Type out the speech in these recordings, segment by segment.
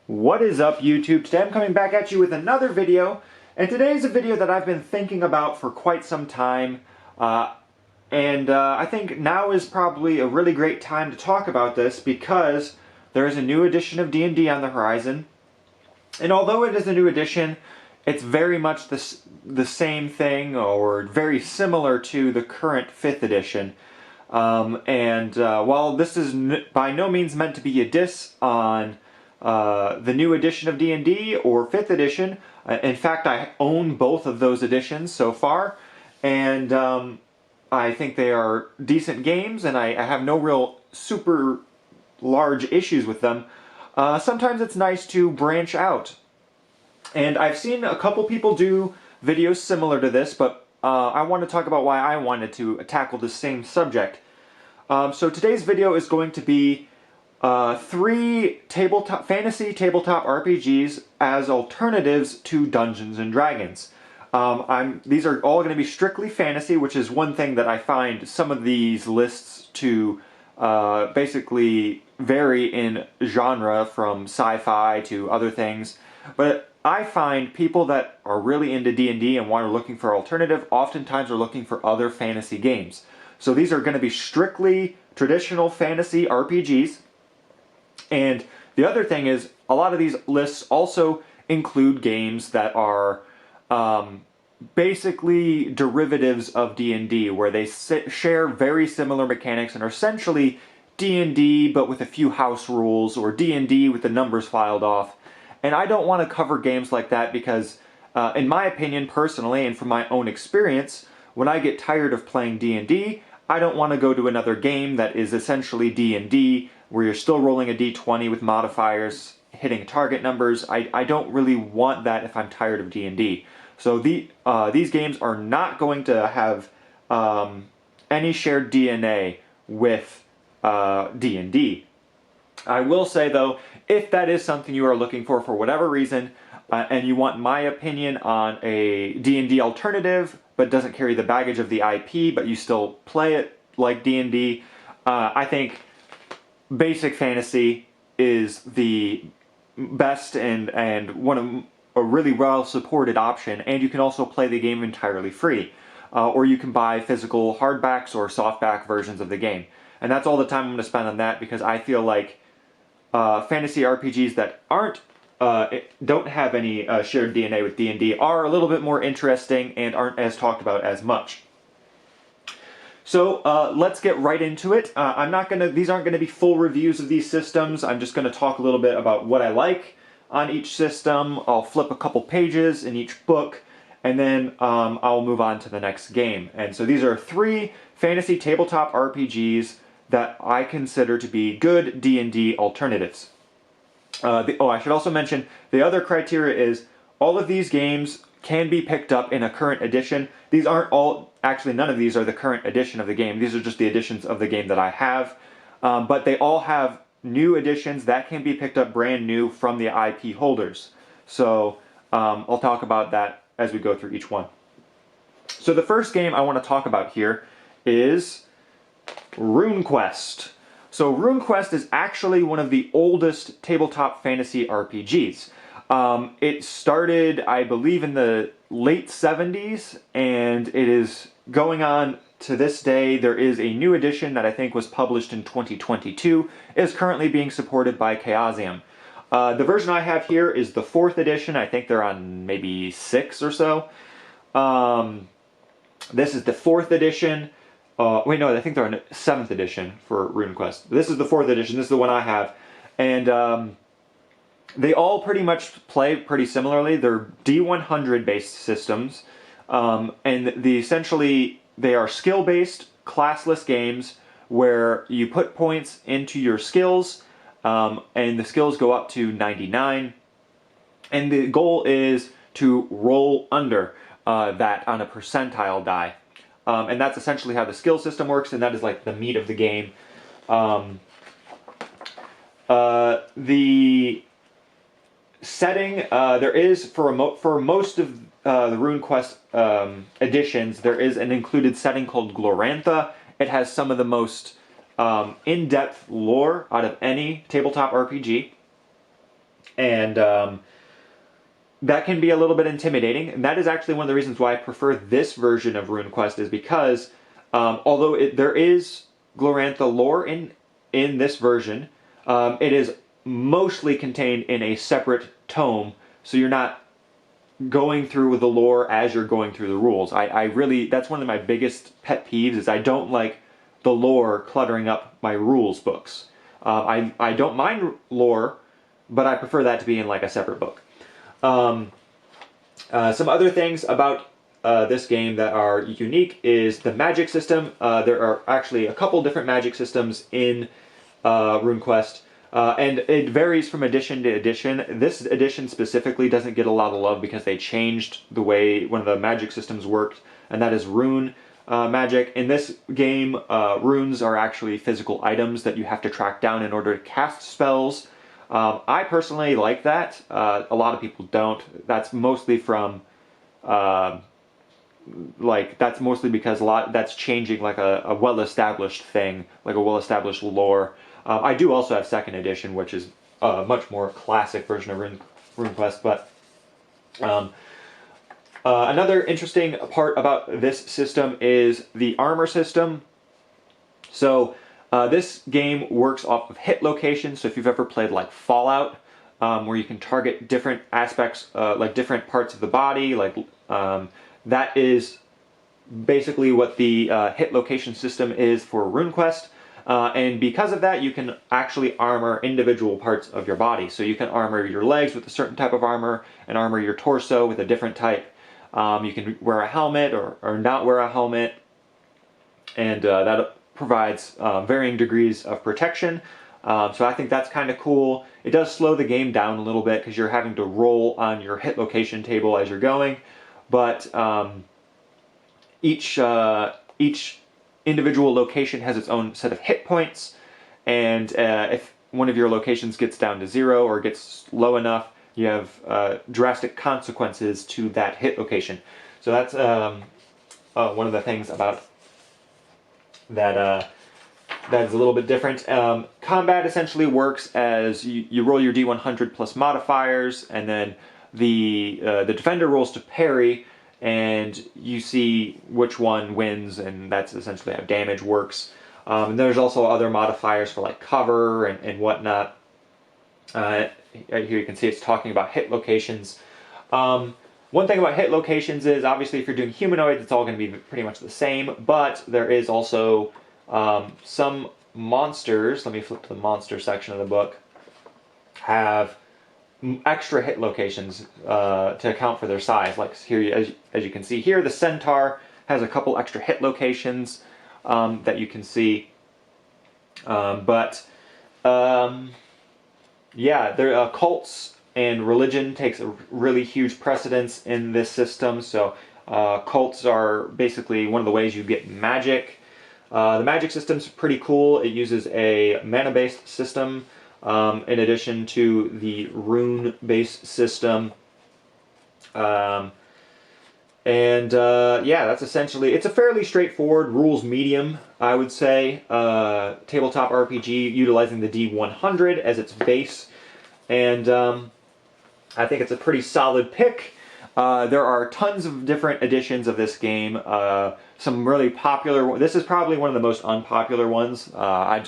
What is up, YouTube? Today I'm coming back at you with another video, and today is a video that I've been thinking about for quite some time, I think now is probably a really great time to talk about this because there is a new edition of D&D on the horizon, and although it is a new edition, it's very much the same thing or very similar to the current 5th edition. While this is by no means meant to be a diss on the new edition of D&D or 5th edition. In fact, I own both of those editions so far, and I think they are decent games, and I have no real super large issues with them. Sometimes it's nice to branch out. And I've seen a couple people do videos similar to this, but I want to talk about why I wanted to tackle the same subject. So today's video is going to be 3 fantasy tabletop RPGs as alternatives to Dungeons and Dragons. These are all going to be strictly fantasy, which is one thing that I find some of these lists to basically vary in genre from sci-fi to other things. But I find people that are really into D&D and are looking for alternative oftentimes are looking for other fantasy games. So these are going to be strictly traditional fantasy RPGs. And the other thing is, a lot of these lists also include games that are basically derivatives of D&D, where they share very similar mechanics and are essentially D&D but with a few house rules, or D&D with the numbers filed off. And I don't want to cover games like that because, in my opinion, personally, and from my own experience, when I get tired of playing D&D, I don't want to go to another game that is essentially D&D, where you're still rolling a d20 with modifiers, hitting target numbers. I don't really want that if I'm tired of D&D. So these games are not going to have any shared DNA with D&D. I will say, though, if that is something you are looking for whatever reason, and you want my opinion on a D&D alternative, but doesn't carry the baggage of the IP, but you still play it like D&D, I think basic fantasy is the best and one of a really well supported option, and you can also play the game entirely free, or you can buy physical hardbacks or softback versions of the game. And that's all the time I'm going to spend on that, because I feel like fantasy RPGs that don't have any shared DNA with D&D are a little bit more interesting and aren't as talked about as much. So let's get right into it. These aren't going to be full reviews of these systems. I'm just going to talk a little bit about what I like on each system. I'll flip a couple pages in each book, and then I'll move on to the next game. And so these are 3 fantasy tabletop RPGs that I consider to be good D&D alternatives. I should also mention, the other criteria is all of these games can be picked up in a current edition. These aren't all, actually none of these are the current edition of the game. These are just the editions of the game that I have. But they all have new editions that can be picked up brand new from the IP holders. So I'll talk about that as we go through each one. So the first game I want to talk about here is RuneQuest. So RuneQuest is actually one of the oldest tabletop fantasy RPGs. It started, I believe, in the late 70s, and it is going on to this day. There is a new edition that I think was published in 2022. It is currently being supported by Chaosium. The version I have here is the 4th edition. I think they're on maybe 6 or so. This is the 4th edition. Wait, no, I think they're on 7th edition for RuneQuest. This is the 4th edition. This is the one I have. And they all pretty much play pretty similarly. They're D100 based systems, and essentially they are skill-based, classless games where you put points into your skills, and the skills go up to 99, and the goal is to roll under that on a percentile die. And that's essentially how the skill system works, and that is like the meat of the game. The setting, there is, for most of the RuneQuest editions, there is an included setting called Glorantha. It has some of the most in-depth lore out of any tabletop RPG. And that can be a little bit intimidating. And that is actually one of the reasons why I prefer this version of RuneQuest, is because although there is Glorantha lore in this version, it is mostly contained in a separate tome, so you're not going through the lore as you're going through the rules. I really, that's one of my biggest pet peeves, is I don't like the lore cluttering up my rules books. I don't mind lore, but I prefer that to be in like a separate book. Some other things about this game that are unique is the magic system. There are actually a couple different magic systems in RuneQuest. And it varies from edition to edition. This edition specifically doesn't get a lot of love because they changed the way one of the magic systems worked, and that is rune magic. In this game, runes are actually physical items that you have to track down in order to cast spells. I personally like that. A lot of people don't. That's mostly from that's mostly because that's changing like a well-established thing, like a well-established lore. I do also have second edition, which is a much more classic version of RuneQuest, but another interesting part about this system is the armor system. So this game works off of hit locations, so if you've ever played like Fallout, where you can target different aspects, like different parts of the body, like that is basically what the hit location system is for RuneQuest. And because of that, you can actually armor individual parts of your body. So you can armor your legs with a certain type of armor, and armor your torso with a different type. You can wear a helmet or not wear a helmet, and that provides varying degrees of protection. So I think that's kind of cool. It does slow the game down a little bit because you're having to roll on your hit location table as you're going, but each individual location has its own set of hit points, and if one of your locations gets down to 0 or gets low enough, you have drastic consequences to that hit location. So that's one of the things about that that is a little bit different. Combat essentially works as you roll your D100 plus modifiers, and then the defender rolls to parry, and you see which one wins, and that's essentially how damage works. And there's also other modifiers for like cover and whatnot. Here you can see it's talking about hit locations. One thing about hit locations is obviously if you're doing humanoids, it's all going to be pretty much the same, but there is also some monsters, let me flip to the monster section of the book, have extra hit locations to account for their size. Like here, as you can see here, the centaur has a couple extra hit locations that you can see. Yeah, cults and religion takes a really huge precedence in this system. So cults are basically one of the ways you get magic. The magic system's pretty cool. It uses a mana-based system in addition to the rune-based system. Yeah, that's essentially, it's a fairly straightforward rules medium, I would say. Tabletop RPG utilizing the D100 as its base. And I think it's a pretty solid pick. There are tons of different editions of this game. Some really popular. This is probably one of the most unpopular ones. I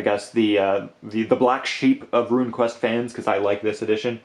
guess the black sheep of RuneQuest fans, because I like this edition.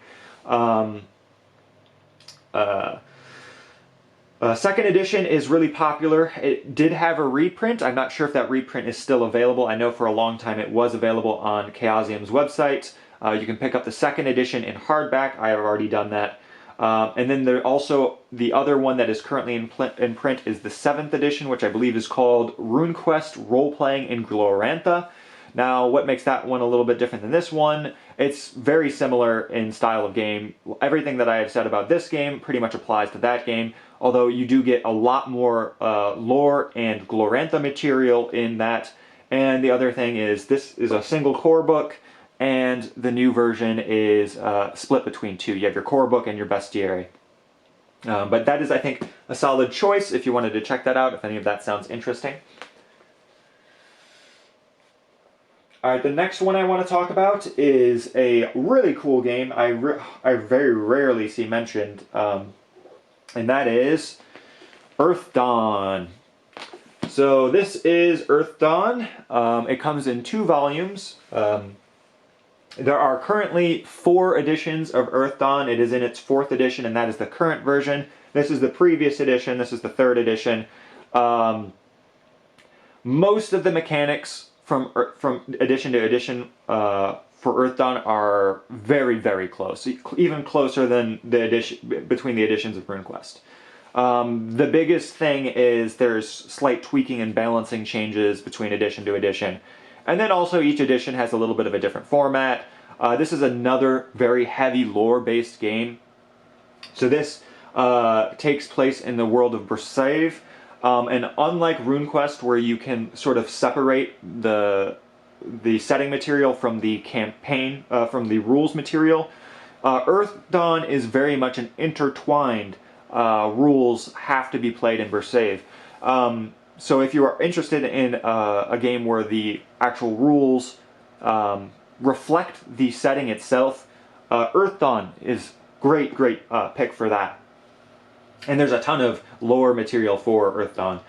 Second edition is really popular. It did have a reprint. I'm not sure if that reprint is still available. I know for a long time it was available on Chaosium's website. You can pick up the second edition in hardback. I have already done that. And then there also, the other one that is currently in print is the 7th edition, which I believe is called RuneQuest Role-Playing in Glorantha. Now, what makes that one a little bit different than this one? It's very similar in style of game. Everything that I have said about this game pretty much applies to that game, although you do get a lot more lore and Glorantha material in that. And the other thing is, this is a single core book, and the new version is split between two. You have your core book and your bestiary. But that is, I think, a solid choice if you wanted to check that out, if any of that sounds interesting. All right, the next one I want to talk about is a really cool game I very rarely see mentioned, and that is Earth Dawn. So this is Earth Dawn. It comes in 2 volumes. There are currently 4 editions of Earth Dawn. It is in its 4th edition, and that is the current version. This is the previous edition. This is the 3rd edition. Most of the mechanics from edition to edition for Earth Dawn are very close, even closer than the edition between the editions of RuneQuest. The biggest thing is there's slight tweaking and balancing changes between edition to edition. And then also each edition has a little bit of a different format. This is another very heavy lore-based game. So this takes place in the world of Bersave. And unlike RuneQuest, where you can sort of separate the setting material from the campaign, from the rules material, Earth Dawn is very much an intertwined. Rules have to be played in Bersave. So if you are interested in a game where the actual rules reflect the setting itself, Earth Dawn is great pick for that. And there's a ton of lore material for Earth Dawn.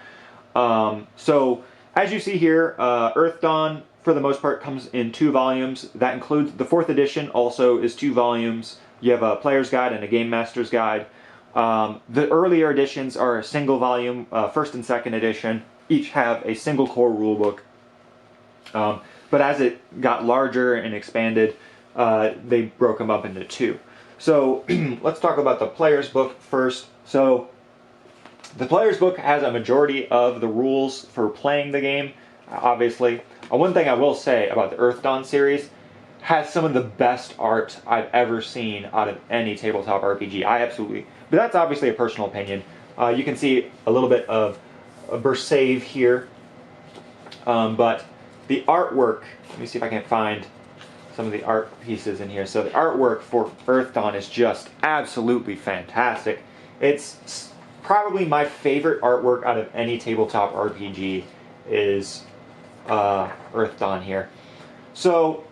So as you see here, Earth Dawn for the most part comes in 2 volumes. That includes the 4th edition also is 2 volumes. You have a player's guide and a game master's guide. The earlier editions are a single volume, 1st and 2nd edition. Each have a single core rulebook. But as it got larger and expanded, they broke them up into 2. So let's talk about the player's book first. So the player's book has a majority of the rules for playing the game, obviously. One thing I will say about the Earth Dawn series, has some of the best art I've ever seen out of any tabletop RPG. But that's obviously a personal opinion. You can see a little bit of Bersave here, but the artwork, let me see if I can find some of the art pieces in here. So the artwork for Earth Dawn is just absolutely fantastic. It's probably my favorite artwork out of any tabletop RPG is Earth Dawn here. So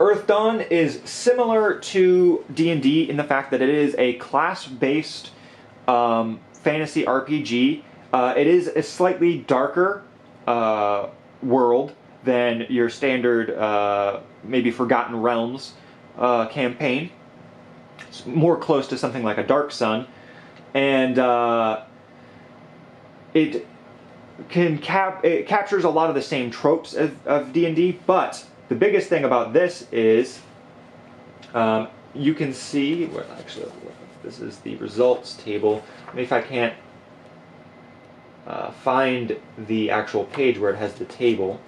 Earth Dawn is similar to D&D in the fact that it is a class-based fantasy RPG. It is a slightly darker world than your standard, maybe Forgotten Realms campaign. It's more close to something like a Dark Sun, and it captures a lot of the same tropes of D&D, but the biggest thing about this is you can see, well, actually, this is the results table. Maybe if I can't find the actual page where it has the table.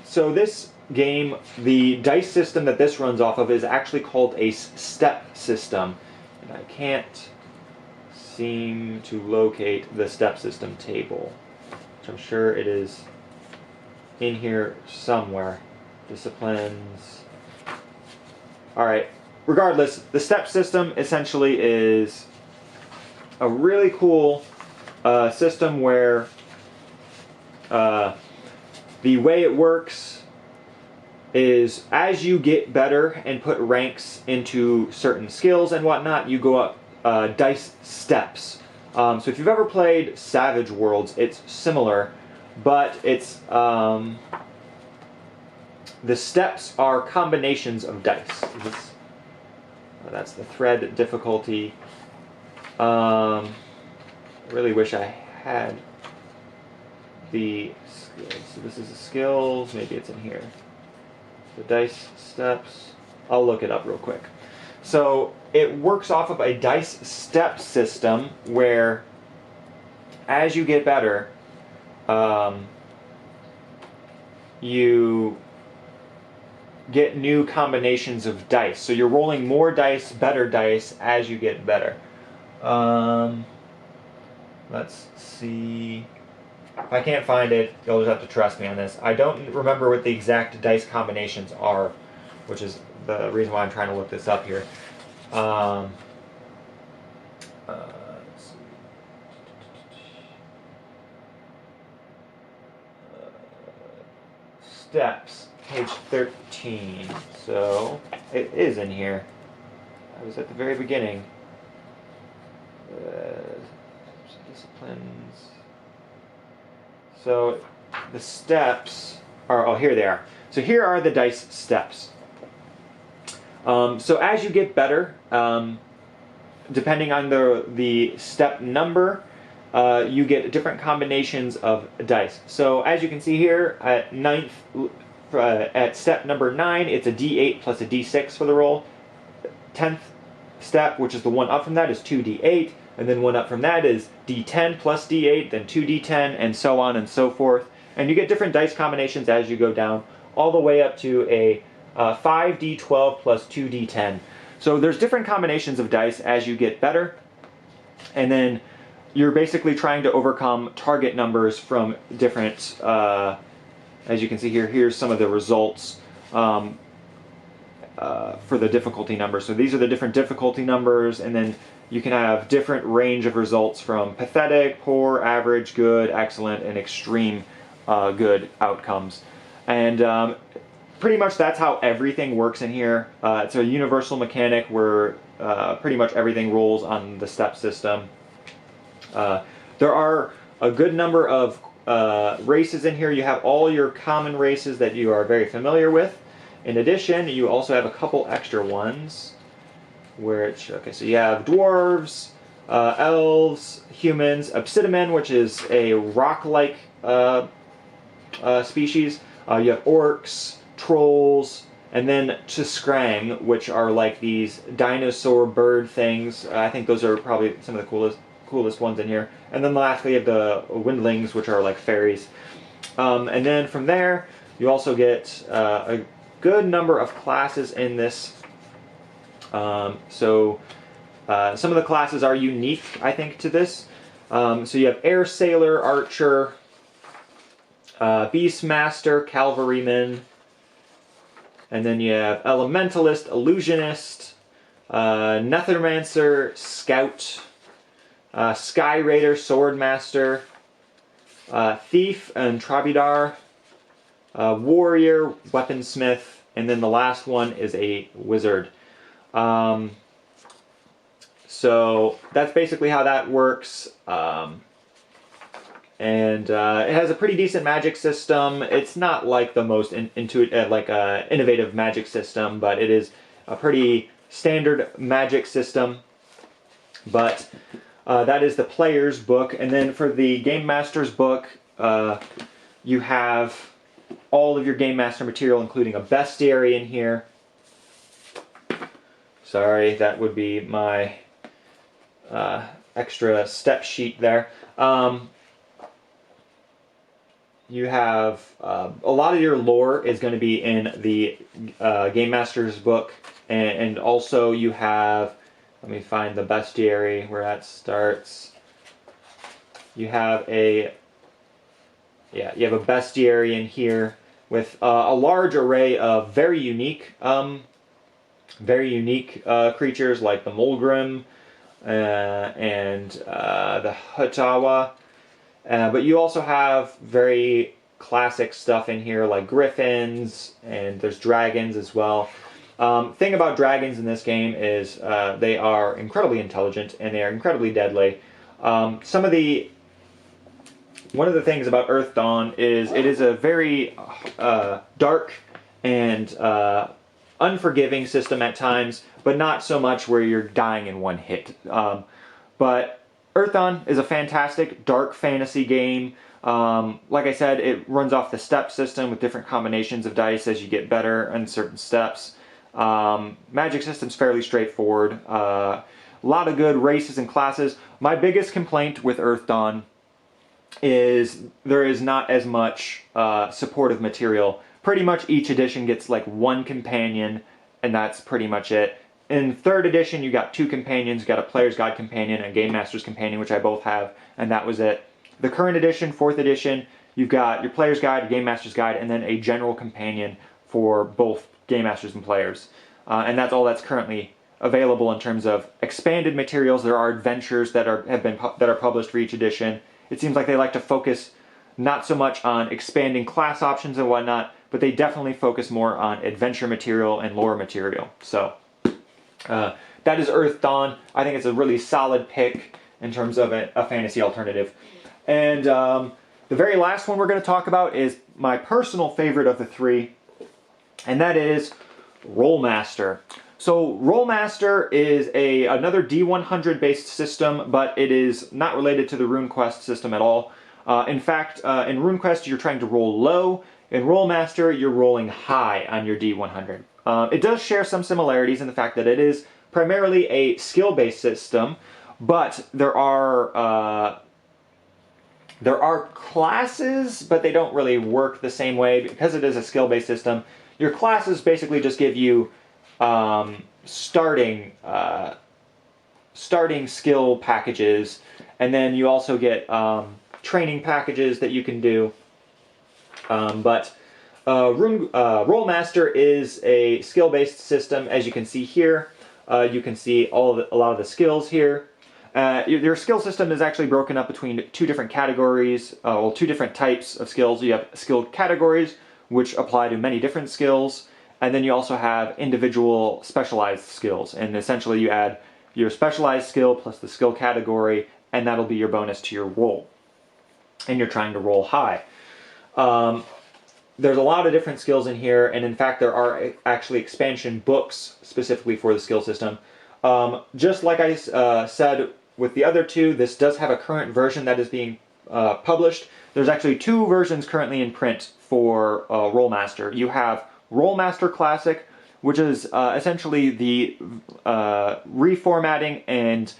So this game, the dice system that this runs off of is actually called a step system. And I can't seem to locate the step system table, which I'm sure it is in here somewhere. Disciplines. Alright, regardless, the step system essentially is a really cool system where the way it works is as you get better and put ranks into certain skills and whatnot, you go up dice steps. So if you've ever played Savage Worlds, it's similar, but it's the steps are combinations of dice. That's the thread difficulty. I really wish I had the skills. So this is the skills. Maybe it's in here. The dice steps. I'll look it up real quick. So it works off of a dice step system where as you get better, you get new combinations of dice. So you're rolling more dice, better dice as you get better. Let's see. If I can't find it, you'll just have to trust me on this. I don't remember what the exact dice combinations are, which is the reason why I'm trying to look this up here. Let's steps, page 13. So it is in here. I was at the very beginning. Disciplines. So the steps are, oh, here they are. So here are the dice steps. So as you get better, depending on the step number, you get different combinations of dice. So as you can see here, at step number 9, it's a D8 plus a D6 for the roll. 10th step, which is the one up from that, is 2D8, and then one up from that is D10 plus D8, then 2D10, and so on and so forth. And you get different dice combinations as you go down, all the way up to a 5D12 plus 2D10. So there's different combinations of dice as you get better, and then you're basically trying to overcome target numbers from different, as you can see here, here's some of the results for the difficulty numbers. So these are the different difficulty numbers, and then you can have different range of results from pathetic, poor, average, good, excellent, and extreme good outcomes. And pretty much that's how everything works in here. It's a universal mechanic where pretty much everything rolls on the step system. There are a good number of races in here. You have all your common races that you are very familiar with. In addition, you also have a couple extra ones. Okay, so you have dwarves, elves, humans, Obsidian, which is a rock-like species. You have orcs, trolls, and then T'Skrang, which are like these dinosaur bird things. I think those are probably some of the coolest ones in here. And then lastly, you have the windlings, which are like fairies. And then from there, you also get a good number of classes in this. Some of the classes are unique, I think, to this. So you have Air Sailor, Archer, Beastmaster, Cavalryman, and then you have Elementalist, Illusionist, Nethermancer, Scout, Sky Raider, Swordmaster, Thief and Trabidar, Warrior, Weaponsmith, and then the last one is a Wizard. So that's basically how that works. And it has a pretty decent magic system. It's not like the most innovative magic system, but it is a pretty standard magic system. But that is the player's book. And then for the Game Master's book, you have all of your Game Master material, including a bestiary in here. Sorry, that would be my extra step sheet there. You have a lot of your lore is going to be in the Game Master's book, and also you have, let me find the bestiary where that starts. You have a bestiary in here with a large array of very unique creatures like the Mulgrim and the Hutawa. But you also have very classic stuff in here like griffins, and there's dragons as well. Thing about dragons in this game is they are incredibly intelligent and they are incredibly deadly. One of the things about Earth Dawn is it is a very dark and unforgiving system at times, but not so much where you're dying in one hit. But Earth Dawn is a fantastic dark fantasy game. Like I said, it runs off the step system with different combinations of dice as you get better in certain steps. Magic system's fairly straightforward. A lot of good races and classes. My biggest complaint with Earth Dawn is there is not as much supportive material. Pretty much each edition gets like one companion, and that's pretty much it. In 3rd edition, you got 2 companions. You got a Player's Guide companion and a Game Master's companion, which I both have, and that was it. The current edition, 4th edition, you've got your Player's Guide, your Game Master's Guide, and then a general companion for both Game Masters and players. And that's all that's currently available in terms of expanded materials. There are adventures that are published for each edition. It seems like they like to focus not so much on expanding class options and whatnot, but they definitely focus more on adventure material and lore material. So that is Earth Dawn. I think it's a really solid pick in terms of a fantasy alternative. And the very last one we're going to talk about is my personal favorite of the three, and that is Rolemaster. So Rolemaster is another D100 based system, but it is not related to the RuneQuest system at all. In fact, in RuneQuest you're trying to roll low. In Rolemaster you're rolling high on your D100. It does share some similarities in the fact that it is primarily a skill-based system, but there are classes, but they don't really work the same way because it is a skill-based system. Your classes basically just give you starting skill packages, and then you also get training packages that you can do. Rolemaster is a skill-based system, as you can see here. You can see a lot of the skills here. Your skill system is actually broken up between two different categories, two different types of skills. You have skill categories, which apply to many different skills, and then you also have individual specialized skills. And essentially you add your specialized skill plus the skill category, and that'll be your bonus to your roll. And you're trying to roll high. There's a lot of different skills in here, and in fact there are actually expansion books specifically for the skill system. Just like I said with the other two, this does have a current version that is being published. There's actually two versions currently in print for Rolemaster. You have Rolemaster Classic, which is essentially the reformatting and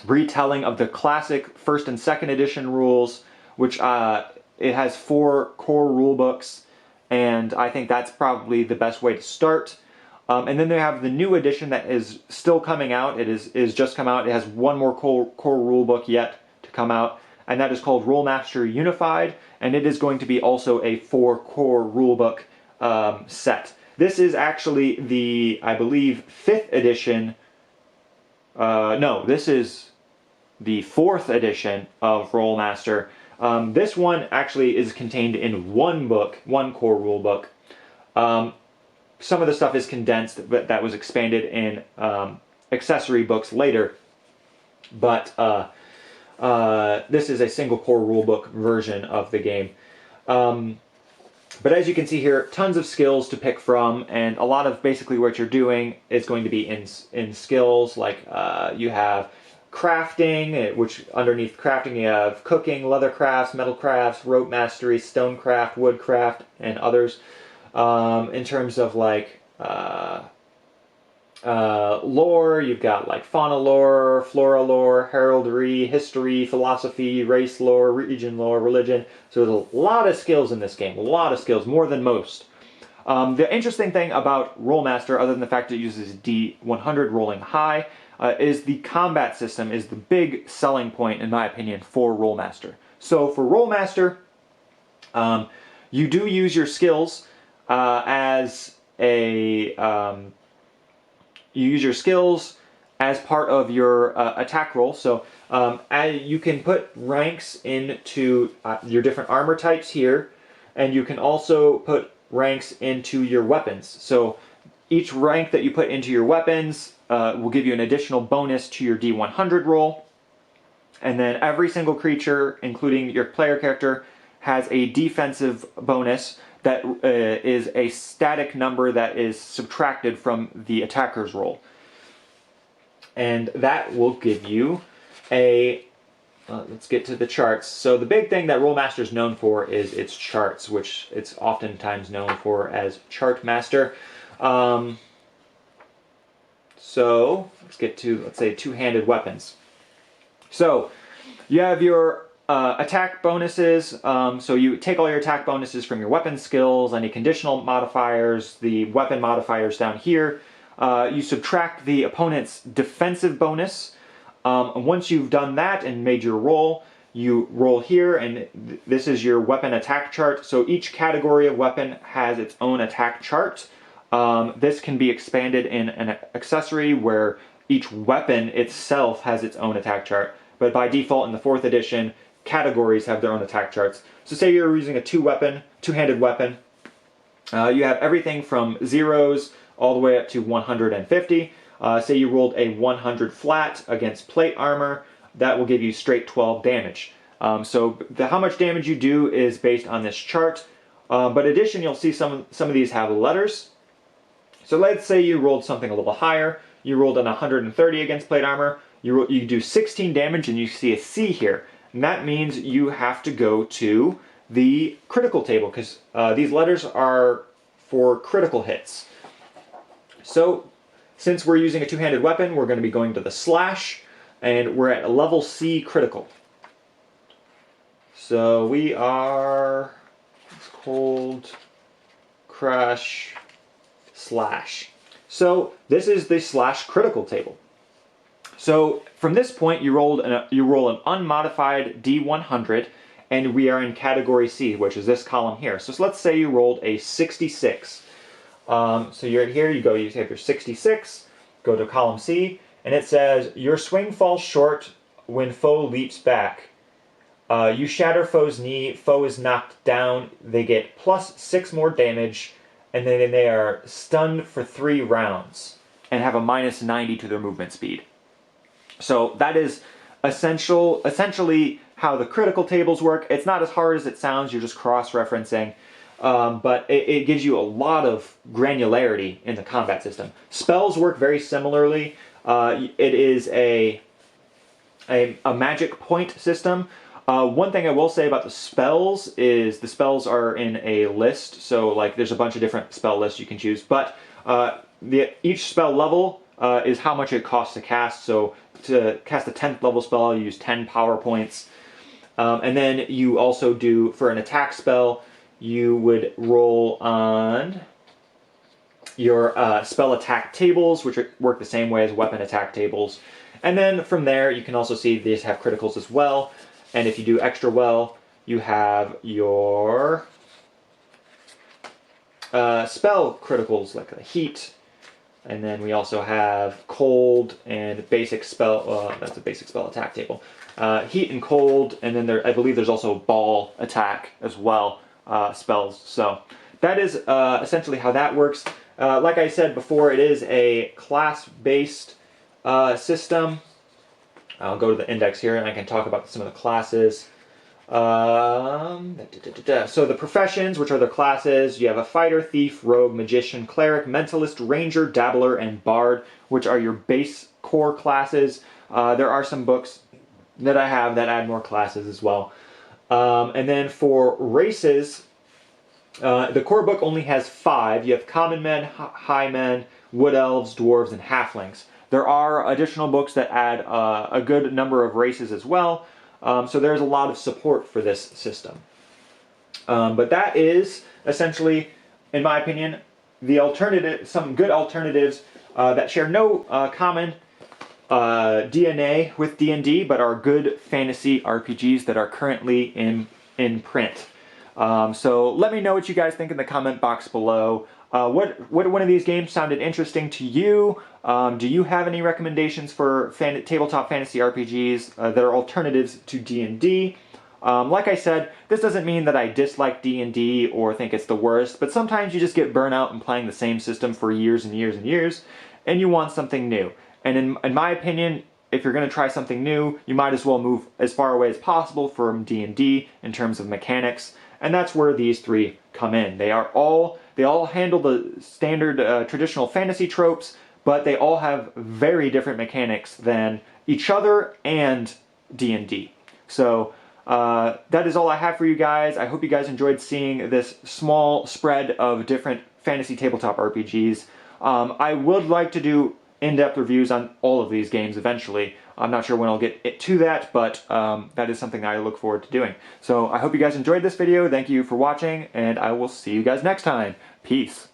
retelling of the classic first and second edition rules, which it has 4 core rule books, and I think that's probably the best way to start. And then they have the new edition that is still coming out. It is just come out. It has one more core rule book yet to come out, and that is called Rolemaster Unified, and it is going to be also a 4 core rule book set. This is actually the, I believe, 5th edition. No, this is the 4th edition of Rolemaster. This one actually is contained in one book, one core rule book. Some of the stuff is condensed, but that was expanded in accessory books later. But this is a single core rulebook version of the game. But as you can see here, tons of skills to pick from, and a lot of basically what you're doing is going to be in skills, like you have crafting, which underneath crafting you have cooking, leather crafts, metal crafts, rope mastery, stone craft, wood craft, and others. In terms of like lore, you've got like fauna lore, flora lore, heraldry, history, philosophy, race lore, region lore, religion. So there's a lot of skills in this game, a lot of skills, more than most. The interesting thing about Rolemaster, other than the fact that it uses D100 rolling high, is the combat system is the big selling point, in my opinion, for Rolemaster. So for Rolemaster, you do use your skills as you use your skills as part of your attack roll. So you can put ranks into your different armor types here, and you can also put ranks into your weapons. So each rank that you put into your weapons will give you an additional bonus to your D100 roll. And then every single creature, including your player character, has a defensive bonus that is a static number that is subtracted from the attacker's roll. And that will give you a... let's get to the charts. So the big thing that Rolemaster is known for is its charts, which it's oftentimes known for as Chartmaster. So let's get to, let's say, two-handed weapons. So you have your attack bonuses. So you take all your attack bonuses from your weapon skills, any conditional modifiers, the weapon modifiers down here. You subtract the opponent's defensive bonus. Once you've done that and made your roll, you roll here, and this is your weapon attack chart. So each category of weapon has its own attack chart. This can be expanded in an accessory where each weapon itself has its own attack chart. But by default in the 4th edition, categories have their own attack charts. So say you're using a two-handed weapon. You have everything from zeros all the way up to 150. Say you rolled a 100 flat against plate armor, that will give you straight 12 damage. So how much damage you do is based on this chart. But in addition, you'll see some of these have letters. So let's say you rolled something a little higher. You rolled an 130 against plate armor. You do 16 damage and you see a C here. And that means you have to go to the critical table because these letters are for critical hits. So since we're using a two-handed weapon, we're going to be going to the slash, and we're at a level C critical. So we are cold crush slash. So this is the slash critical table. So from this point, you roll an unmodified D100, and we are in category C, which is this column here. So let's say you rolled a 66. So you're here, you have your 66, go to column C, and it says, your swing falls short when foe leaps back. You shatter foe's knee, foe is knocked down, they get +6 more damage, and then they are stunned for 3 rounds, and have a -90 to their movement speed. So that is essentially how the critical tables work. It's not as hard as it sounds, you're just cross-referencing. But it gives you a lot of granularity in the combat system. Spells work very similarly. It is a magic point system. One thing I will say about the spells is the spells are in a list, so like there's a bunch of different spell lists you can choose, but each spell level is how much it costs to cast. So to cast a 10th level spell, you use 10 power points. And then you also do, for an attack spell, you would roll on your spell attack tables, which work the same way as weapon attack tables. And then from there, you can also see these have criticals as well. And if you do extra well, you have your spell criticals, like the heat. And then we also have cold and basic spell, that's a basic spell attack table. Heat and cold, and then I believe there's also ball attack as well. Spells. So that is essentially how that works. Like I said before, it is a class-based system. I'll go to the index here and I can talk about some of the classes. So the professions, which are the classes, you have a fighter, thief, rogue, magician, cleric, mentalist, ranger, dabbler, and bard, which are your base core classes. There are some books that I have that add more classes as well. And then for races, the core book only has 5. You have common men, high men, wood elves, dwarves, and halflings. There are additional books that add a good number of races as well. So there's a lot of support for this system. But that is essentially, in my opinion, some good alternatives that share no common DNA with D&D, but are good fantasy RPGs that are currently in print. So let me know what you guys think in the comment box below. What one of these games sounded interesting to you? Do you have any recommendations for tabletop fantasy RPGs that are alternatives to D&D? Like I said, this doesn't mean that I dislike D&D or think it's the worst, but sometimes you just get burnt out in playing the same system for years and years and years, and you want something new. And in my opinion, if you're going to try something new, you might as well move as far away as possible from D&D in terms of mechanics, and that's where these 3 come in. They all handle the standard traditional fantasy tropes, but they all have very different mechanics than each other and D&D. So that is all I have for you guys. I hope you guys enjoyed seeing this small spread of different fantasy tabletop RPGs. I would like to do in-depth reviews on all of these games eventually. I'm not sure when I'll get to that, but that is something that I look forward to doing. So I hope you guys enjoyed this video. Thank you for watching, and I will see you guys next time. Peace.